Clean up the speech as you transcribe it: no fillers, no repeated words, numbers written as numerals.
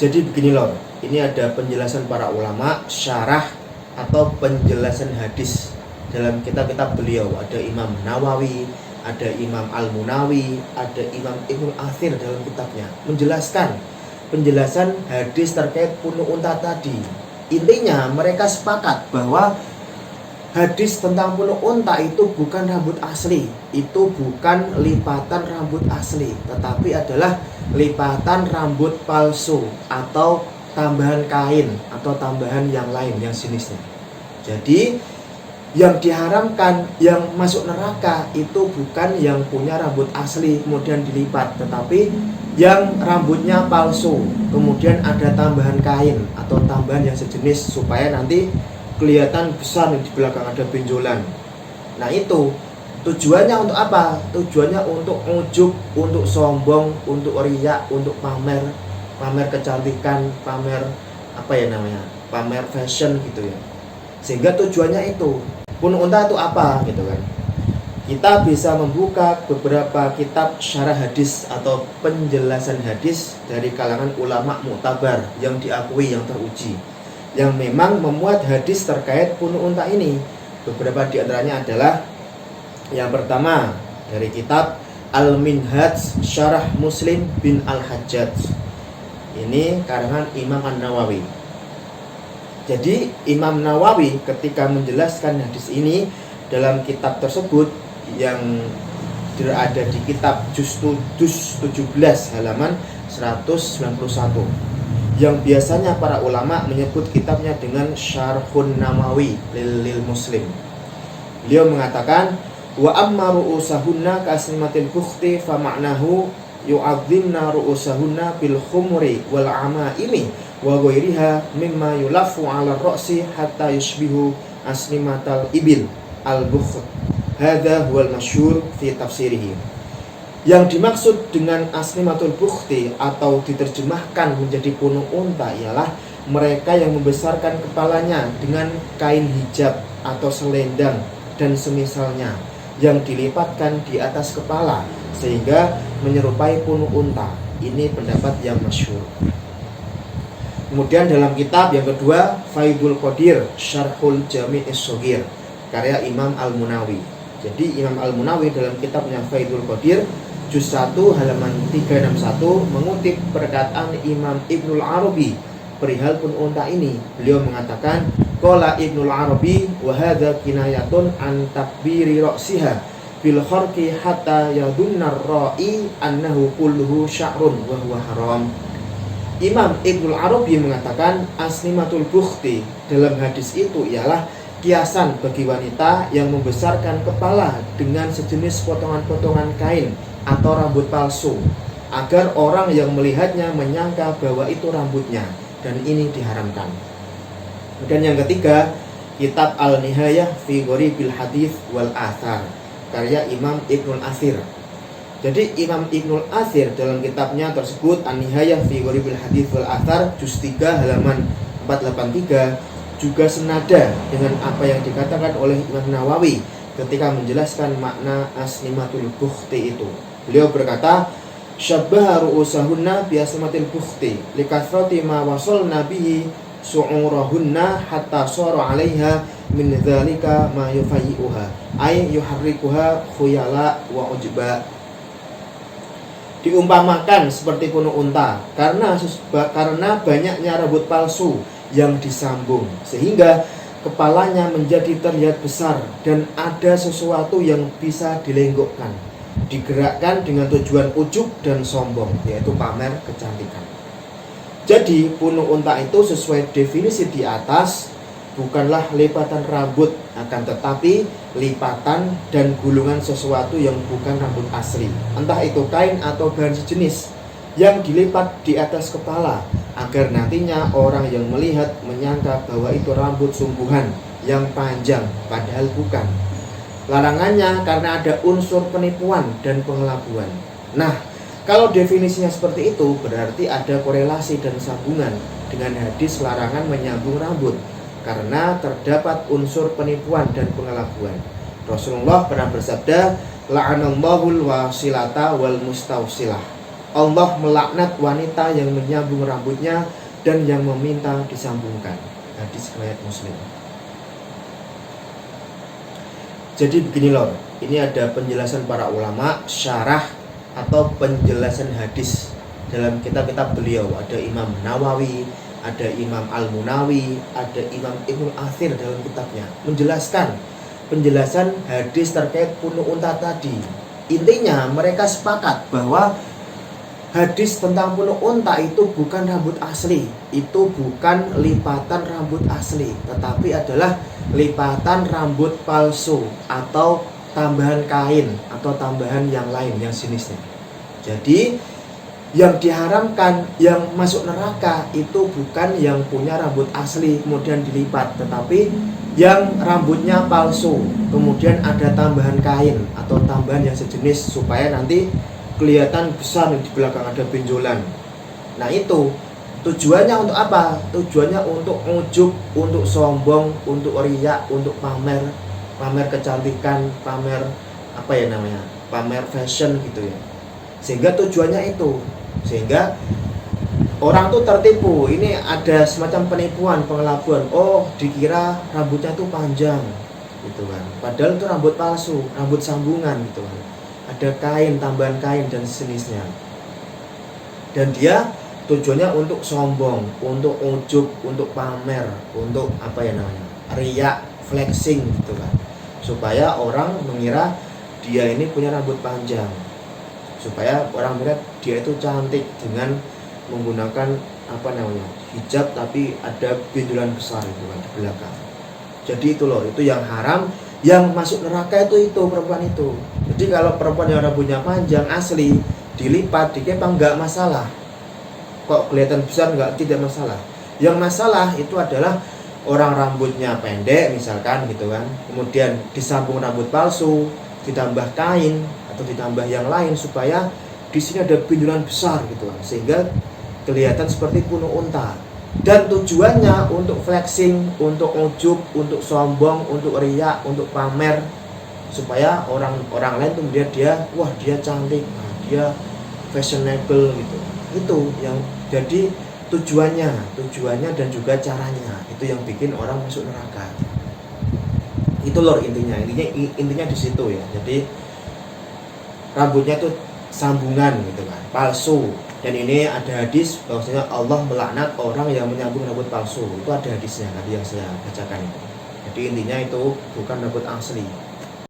Jadi begini loh, ini ada penjelasan para ulama, syarah atau penjelasan hadis dalam kitab-kitab beliau. Ada Imam Nawawi, ada Imam Al-Munawi, ada Imam Ibnul Athir dalam kitabnya menjelaskan penjelasan hadis terkait punu unta tadi. Intinya mereka sepakat bahwa hadis tentang punu unta itu bukan rambut asli, itu bukan lipatan rambut asli, tetapi adalah lipatan rambut palsu atau tambahan kain atau tambahan yang lain yang jenisnya. Jadi yang diharamkan, yang masuk neraka itu bukan yang punya rambut asli kemudian dilipat, tetapi yang rambutnya palsu kemudian ada tambahan kain atau tambahan yang sejenis supaya nanti kelihatan besar di belakang ada benjolan. Nah itu tujuannya untuk apa? Tujuannya untuk ujub, untuk sombong, untuk riya, untuk pamer kecantikan, pamer pamer fashion gitu ya. Sehingga tujuannya itu. Punu unta itu apa gitu kan? Kita bisa membuka beberapa kitab syarah hadis atau penjelasan hadis dari kalangan ulama mu'tabar yang diakui, yang teruji, yang memang memuat hadis terkait punu unta ini. Beberapa di antaranya adalah yang pertama dari kitab Al-Minhaj Syarah Muslim bin Al-Hajjaj. Ini karangan Imam An-Nawawi. Jadi Imam Nawawi ketika menjelaskan hadis ini dalam kitab tersebut yang berada di kitab Juz 17 halaman 191, yang biasanya para ulama menyebut kitabnya dengan Syarhun Nawawi lil Muslim. Beliau mengatakan, wa amma ru'usahunna kasnimatil bukhti fa ma'nahu yu'adzimna ru'usahunna bil khumri wal amaimi wa ghairiha mimma yulafu 'ala ar-ra'si hatta yushbihu asnimatal ibil al-bukht. Hadza huwal masyhur fi tafsirihi. Yang dimaksud dengan asnimatul bukhti atau diterjemahkan menjadi punu unta ialah mereka yang membesarkan kepalanya dengan kain hijab atau selendang dan semisalnya yang dilipatkan di atas kepala sehingga menyerupai punu unta. Ini pendapat yang masyhur. Kemudian dalam kitab yang kedua, Faidul Qadir Syarhul Jami'is Shaghir karya Imam Al-Munawi. Jadi Imam Al-Munawi dalam kitabnya Faidul Qadir Juz 1 halaman 361 mengutip perkataan Imam Ibnul Arabi perihal pun unta ini. Beliau mengatakan, qala Ibnul Arabi wa hadza kinayatun an takbiri ra'siha bil kharqi hatta yadunna ar-ra'i annahu kulluhu sya'run wa huwa haram. Imam Ibnul Arabi mengatakan asnimatul bukhti dalam hadis itu ialah kiasan bagi wanita yang membesarkan kepala dengan sejenis potongan-potongan kain atau rambut palsu agar orang yang melihatnya menyangka bahwa itu rambutnya, dan ini diharamkan. Dan yang ketiga, kitab Al-Nihayah fi Gharibil Hadits wal Athar karya Imam Ibnul Athir. Jadi Imam Ibnul Athir dalam kitabnya tersebut An-Nihayah fi Gharibil Hadits wal Athar Juz 3 halaman 483 juga senada dengan apa yang dikatakan oleh Imam Nawawi ketika menjelaskan makna asnimatul bukhti itu. Beliau berkata, syabbaha ru'usahunna bi asnimatil bukhti likathrati ma wasalna bihi su'urahunna hatta sara 'alaiha min dzalika ma yufayyi'uha ay yuharrikuha khuyala wa ujba. Diumpamakan seperti punu unta karena banyaknya rambut palsu yang disambung sehingga kepalanya menjadi terlihat besar dan ada sesuatu yang bisa dilenggokkan, digerakkan dengan tujuan ujub dan sombong, yaitu pamer kecantikan. Jadi punu unta itu sesuai definisi di atas bukanlah lipatan rambut, akan tetapi lipatan dan gulungan sesuatu yang bukan rambut asli, entah itu kain atau bahan sejenis yang dilipat di atas kepala agar nantinya orang yang melihat menyangka bahwa itu rambut sungguhan yang panjang, padahal bukan. Larangannya karena ada unsur penipuan dan pengelabuan. Nah, kalau definisinya seperti itu berarti ada korelasi dan sambungan dengan hadis larangan menyambung rambut karena terdapat unsur penipuan dan pengelabuan. Rasulullah pernah bersabda, la'anallahul wasilata wal mustawsilah. Allah melaknat wanita yang menyambung rambutnya dan yang meminta disambungkan. Hadis riwayat Muslim. Jadi begini loh, ini ada penjelasan para ulama, syarah atau penjelasan hadis dalam kitab-kitab beliau. Ada Imam Nawawi, ada Imam Al-Munawi, ada Imam Ibnu Athir dalam kitabnya menjelaskan penjelasan hadis terkait punu unta tadi. Intinya mereka sepakat bahwa hadis tentang punu unta itu bukan rambut asli, itu bukan lipatan rambut asli, tetapi adalah lipatan rambut palsu atau tambahan kain atau tambahan yang lain yang jenisnya. Jadi yang diharamkan, yang masuk neraka itu bukan yang punya rambut asli kemudian dilipat, tetapi yang rambutnya palsu kemudian ada tambahan kain atau tambahan yang sejenis supaya nanti kelihatan besar di belakang ada benjolan. Nah itu tujuannya untuk apa? Tujuannya untuk ujub, untuk sombong, untuk riya, untuk pamer kecantikan, pamer apa ya namanya, pamer fashion gitu ya. Sehingga tujuannya itu, sehingga orang tuh tertipu. Ini ada semacam penipuan, pengelabuan. Oh, dikira rambutnya tuh panjang gitu kan, padahal itu rambut palsu, rambut sambungan gitu kan, ada kain, tambahan kain dan sejenisnya. Dan dia tujuannya untuk sombong, untuk ujub, untuk pamer, untuk apa ya namanya, riya, flexing gitu kan, supaya orang mengira dia ini punya rambut panjang, supaya orang melihat dia itu cantik dengan menggunakan apa namanya, hijab tapi ada benjolan besar itu kan di belakang. Jadi itu loh, itu yang haram, yang masuk neraka itu perempuan itu. Jadi kalau perempuan yang rambutnya panjang asli dilipat, dikepang nggak masalah. Kok kelihatan besar tidak masalah. Yang masalah itu adalah orang rambutnya pendek misalkan gitu kan, kemudian disambung rambut palsu, ditambah kain atau ditambah yang lain supaya di sini ada benjolan besar gitu kan, sehingga kelihatan seperti punu unta. Dan tujuannya untuk flexing, untuk ujub, untuk sombong, untuk riya, untuk pamer, supaya orang lain tuh melihat dia, wah dia cantik, nah, dia fashionable gitu. Itu yang jadi tujuannya dan juga caranya, itu yang bikin orang masuk neraka. Itu loh intinya di situ ya. Jadi rambutnya tuh sambungan gitu kan, palsu. Dan ini ada hadis bahwasanya Allah melaknat orang yang menyambung rambut palsu. Itu ada hadisnya tadi yang saya bacakan itu. Jadi intinya itu bukan rambut asli.